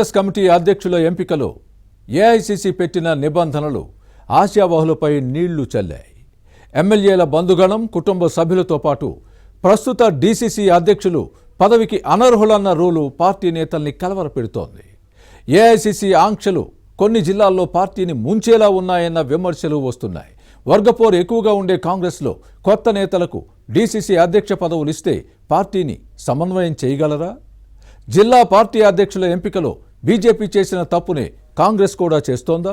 Congress committee అధ్యక్షుల ఎంపికలో AICC పెట్టిన నిబంధనలు ఆశావహులపై నీళ్లు చల్లాయి. ఎమ్మెల్యేల బంధుగణం, కుటుంబ సభ్యులతో పాటు ప్రస్తుత డీసీసీ అధ్యక్షులు పదవికి అనర్హులన్న రూలు పార్టీ నేతల్ని కలవరపెడుతోంది. ఏఐసీసీ ఆంక్షలు కొన్ని జిల్లాల్లో పార్టీని ముంచేలా ఉన్నాయన్న విమర్శలు వస్తున్నాయి. వర్గపోరు ఎక్కువగా ఉండే కాంగ్రెస్లో కొత్త నేతలకు డీసీసీ అధ్యక్ష పదవులు ఇస్తే పార్టీని సమన్వయం చేయగలరా? జిల్లా పార్టీ అధ్యక్షుల ఎంపికలో బీజేపీ చేసిన తప్పునే కాంగ్రెస్ కూడా చేస్తోందా?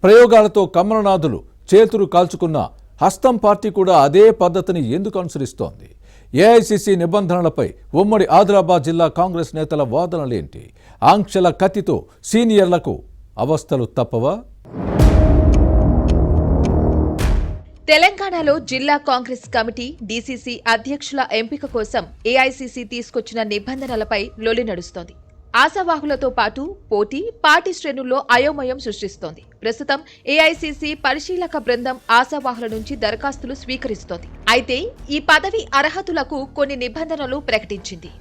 ప్రయోగాలతో కమలనాథులు చేతులు కాల్చుకున్న హస్తం పార్టీ కూడా అదే పద్ధతిని ఎందుకు అనుసరిస్తోంది? ఏఐసీసీ నిబంధనలపై ఉమ్మడి ఆదిలాబాద్ జిల్లా కాంగ్రెస్ నేతల వాదనలేంటి? ఆంక్షల కత్తితో సీనియర్లకు అవస్థలు తప్పవా? తెలంగాణలో జిల్లా కాంగ్రెస్ కమిటీ డీసీసీ అధ్యక్షుల ఎంపిక కోసం ఏఐసీసీ తీసుకొచ్చిన నిబంధనలపై లొల్లి నడుస్తోంది. ఆశావాహులతో పాటు పోటీ పార్టీ శ్రేణుల్లో అయోమయం సృష్టిస్తోంది. ప్రస్తుతం ఏఐసీసీ పరిశీలక బృందం ఆశావాహుల నుంచి దరఖాస్తులు స్వీకరిస్తోంది. అయితే ఈ పదవి అర్హతలకు కొన్ని నిబంధనలు ప్రకటించింది.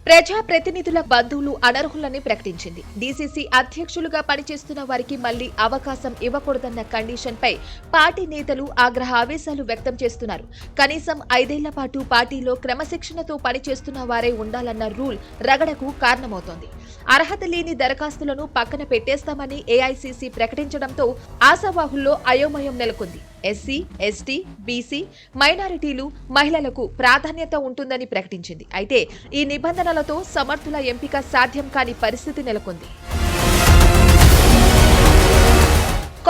ప్రజాప్రతినిధుల బంధువులు అనర్హులని ప్రకటించింది. డీసీసీ అధ్యక్షులుగా పనిచేస్తున్న వారికి మళ్లీ అవకాశం ఇవ్వకూడదన్న కండిషన్ పై పార్టీ నేతలు ఆవేశాలు వ్యక్తం చేస్తున్నారు. కనీసం 5 ఏళ్ల పాటు పార్టీలో క్రమశిక్షణతో పనిచేస్తున్న వారే ఉండాలన్న రూల్ రగడకు కారణమవుతోంది. అర్హత లేని దరఖాస్తులను పక్కన పెట్టేస్తామని ఏఐసీసీ ప్రకటించడంతో ఆశావాహుల్లో అయోమయం నెలకొంది. ఎస్సీ, ఎస్టీ, బీసీ, మైనారిటీలు, మహిళలకు ప్రాధాన్యత ఉంటుందని ప్రకటించింది. అయితే ఈ నిబంధనలతో సమర్థుల ఎంపిక సాధ్యం కాని పరిస్థితి నెలకొంది.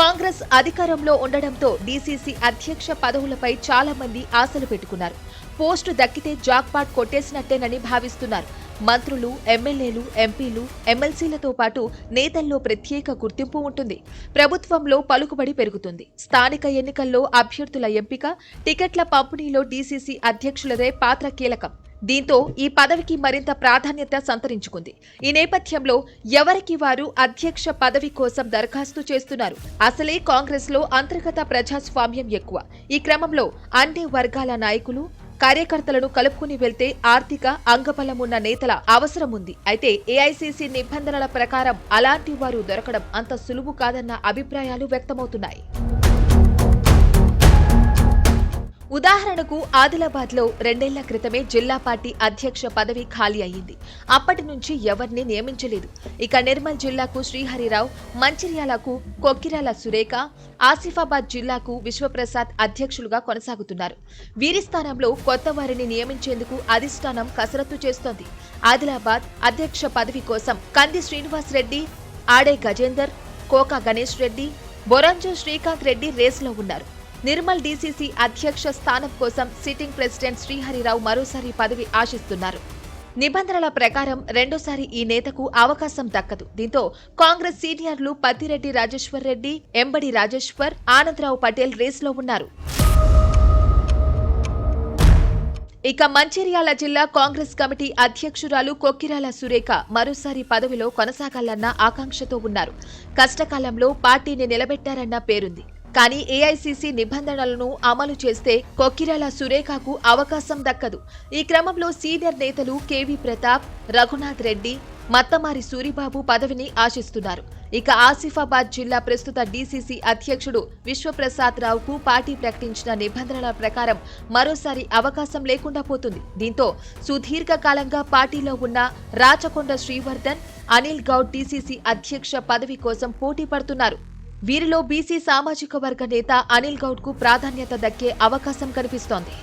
కాంగ్రెస్ అధికారంలో ఉండడంతో డీసీసీ అధ్యక్ష పదవులపై చాలా మంది ఆశలు పెట్టుకున్నారు. పోస్టు దక్కితే జాక్పాట్ కొట్టేసినట్టేనని భావిస్తున్నారు. మంత్రులు, ఎమ్మెల్యేలు, ఎంపీలు, ఎమ్మెల్సీలతో పాటు నేతల్లో ప్రత్యేక గుర్తింపు ఉంటుంది. ప్రభుత్వంలో పలుకుబడి పెరుగుతుంది. స్థానిక ఎన్నికల్లో అభ్యర్థుల ఎంపిక, టికెట్ల పంపిణీలో డీసీసీ అధ్యక్షులదే పాత్ర కీలకం. దీంతో ఈ పదవికి మరింత ప్రాధాన్యత సంతరించుకుంది. ఈ నేపథ్యంలో ఎవరికి వారు అధ్యక్ష పదవి కోసం దరఖాస్తు చేస్తున్నారు. అసలే కాంగ్రెస్ లో అంతర్గత ప్రజాస్వామ్యం ఎక్కువ. ఈ క్రమంలో అన్ని వర్గాల నాయకులు, కార్యకర్తలను కలుపుకుని వెళ్తే ఆర్థిక అంగబలం ఉన్న నేతల అవసరం ఉంది. అయితే ఏఐసీసీ నిబంధనల ప్రకారం అలాంటి వారు దొరకడం అంత సులువు కాదన్న అభిప్రాయాలు వ్యక్తమవుతున్నాయి. ఉదాహరణకు ఆదిలాబాద్ లో 2 ఏళ్ల క్రితమే జిల్లా పార్టీ అధ్యక్ష పదవి ఖాళీ అయ్యింది. అప్పటి నుంచి ఎవరిని నియమించలేదు. ఇక నిర్మల్ జిల్లాకు శ్రీహరిరావు, మంచిర్యాలకు కొక్కిరాల సురేఖ, ఆసిఫాబాద్ జిల్లాకు విశ్వప్రసాద్ అధ్యక్షులుగా కొనసాగుతున్నారు. వీరి స్థానంలో కొత్త వారిని నియమించేందుకు అధిష్టానం కసరత్తు చేస్తోంది. ఆదిలాబాద్ అధ్యక్ష పదవి కోసం కంది శ్రీనివాస్ రెడ్డి, ఆడే గజేందర్, కోకా గణేష్ రెడ్డి, బొరంజు శ్రీకాంత్ రెడ్డి రేసులో ఉన్నారు. నిర్మల్ డీసీసీ అధ్యక్ష స్థానం కోసం సిట్టింగ్ ప్రెసిడెంట్ శ్రీహరిరావు మరోసారి పదవి ఆశిస్తున్నారు. నిబంధనల ప్రకారం రెండోసారి ఈ నేతకు అవకాశం దక్కదు. దీంతో కాంగ్రెస్ సీనియర్లు పత్తిరెడ్డి రాజేశ్వర్ రెడ్డి, ఎంబడి రాజేశ్వర్, ఆనందరావు పటేల్ రేసులో ఉన్నారు. ఇక మంచిర్యాల జిల్లా కాంగ్రెస్ కమిటీ అధ్యక్షురాలు కొక్కిరాల సురేఖ మరోసారి పదవిలో కొనసాగాలన్న ఆకాంక్షతో ఉన్నారు. కష్టకాలంలో పార్టీని నిలబెట్టారన్న పేరుంది. కానీ ఏఐసీసీ నిబంధనలను అమలు చేస్తే కొక్కిరాల సురేఖకు అవకాశం దక్కదు. ఈ క్రమంలో సీనియర్ నేతలు కేవీ ప్రతాప్, రఘునాథ్ రెడ్డి, మత్తమారి సూరిబాబు పదవిని ఆశిస్తున్నారు. ఇక ఆసిఫాబాద్ జిల్లా ప్రస్తుత డీసీసీ అధ్యక్షుడు విశ్వప్రసాద్ రావుకు పార్టీ ప్రకటించిన నిబంధనల ప్రకారం మరోసారి అవకాశం లేకుండా పోతుంది. దీంతో సుదీర్ఘకాలంగా పార్టీలో ఉన్న రాచకొండ శ్రీవర్ధన్, అనిల్ గౌడ్ డీసీసీ అధ్యక్ష పదవి కోసం పోటీ పడుతున్నారు. వీరిలో బీసీ సామాజిక వర్గ నేత అనిల్ గౌడ్ కు ప్రాధాన్యత దక్కే అవకాశం కనిపిస్తోంది.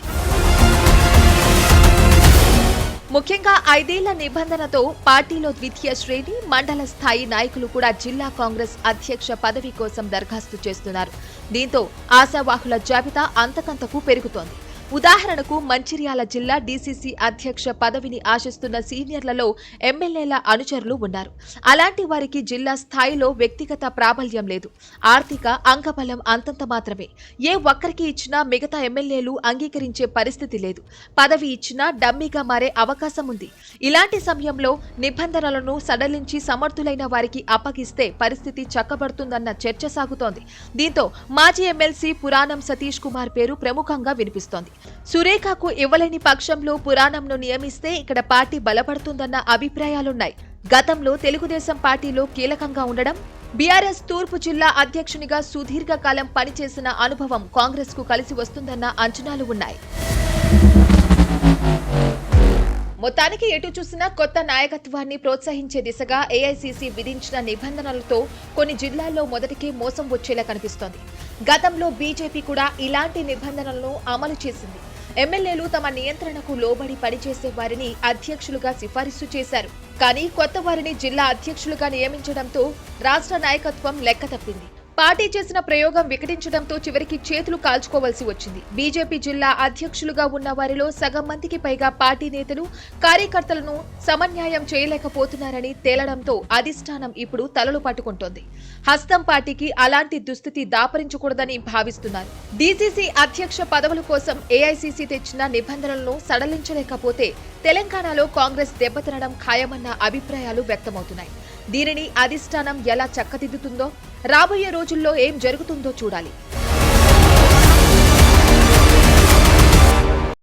ముఖ్యంగా 5 ఏళ్ల నిబంధనతో పార్టీలో ద్వితీయ శ్రేణి, మండల స్థాయి నాయకులు కూడా జిల్లా కాంగ్రెస్ అధ్యక్ష పదవి కోసం దరఖాస్తు చేస్తున్నారు. దీంతో ఆశావాహుల జాబితా అంతకంతకు పెరుగుతోంది. ఉదాహరణకు మంచిర్యాల జిల్లా డీసీసీ అధ్యక్ష పదవిని ఆశిస్తున్న సీనియర్లలో ఎమ్మెల్యేల అనుచరులు ఉన్నారు. అలాంటి వారికి జిల్లా స్థాయిలో వ్యక్తిగత ప్రాబల్యం లేదు. ఆర్థిక అంగబలం అంతంత మాత్రమే. ఏ ఒక్కరికి ఇచ్చినా మిగతా ఎమ్మెల్యేలు అంగీకరించే పరిస్థితి లేదు. పదవి ఇచ్చినా డమ్మీగా మారే అవకాశం ఉంది. ఇలాంటి సమయంలో నిబంధనలను సడలించి సమర్థులైన వారికి అప్పగిస్తే పరిస్థితి చక్కబడుతుందన్న చర్చ సాగుతోంది. దీంతో మాజీ ఎమ్మెల్సీ పురాణం సతీష్ కుమార్ పేరు ప్రముఖంగా వినిపిస్తోంది. సురేఖకు ఇవ్వలేని పక్షంలో పురాణంను నియమిస్తే ఇక్కడ పార్టీ బలపడుతుందన్న అభిప్రాయాలున్నాయి. గతంలో తెలుగుదేశం పార్టీలో కీలకంగా ఉండడం, బీఆర్ఎస్ తూర్పు జిల్లా అధ్యక్షునిగా సుదీర్ఘకాలం పనిచేసిన అనుభవం కాంగ్రెస్ కు కలిసి వస్తుందన్న అంచనాలు ఉన్నాయి. మొత్తానికి ఎటు చూసినా కొత్త నాయకత్వాన్ని ప్రోత్సహించే దిశగా ఏఐసీసీ విధించిన నిబంధనలతో కొన్ని జిల్లాల్లో మొదటికే మోసం వచ్చేలా కనిపిస్తోంది. గతంలో బీజేపీ కూడా ఇలాంటి నిబంధనలను అమలు చేసింది. ఎమ్మెల్యేలు తమ నియంత్రణకు లోబడి పనిచేసే వారిని అధ్యక్షులుగా సిఫారసు చేశారు. కానీ కొత్త వారిని జిల్లా అధ్యక్షులుగా నియమించడంతో రాష్ట్ర నాయకత్వం లెక్క తప్పింది. పార్టీ చేసిన ప్రయోగం వికటించడంతో చివరికి చేతులు కాల్చుకోవాల్సి వచ్చింది. బీజేపీ జిల్లా అధ్యక్షులుగా ఉన్న వారిలో సగం మందికి పైగా పార్టీ నేతలు, కార్యకర్తలను సమన్యాయం చేయలేకపోతున్నారని తేలడంతో అధిష్టానం ఇప్పుడు తలలు పట్టుకుంటోంది. హస్తం పార్టీకి అలాంటి దుస్థితి దాపరించకూడదని భావిస్తున్నారు. డీసీసీ అధ్యక్ష పదవుల కోసం ఏఐసీసీ తెచ్చిన నిబంధనలను సడలించలేకపోతే తెలంగాణలో కాంగ్రెస్ దెబ్బతినడం ఖాయమన్న అభిప్రాయాలు వ్యక్తమవుతున్నాయి. దీనిని అధిష్టానం ఎలా చక్కదిద్దుతుందో, రాబోయే రోజుల్లో ఏం జరుగుతుందో చూడాలి.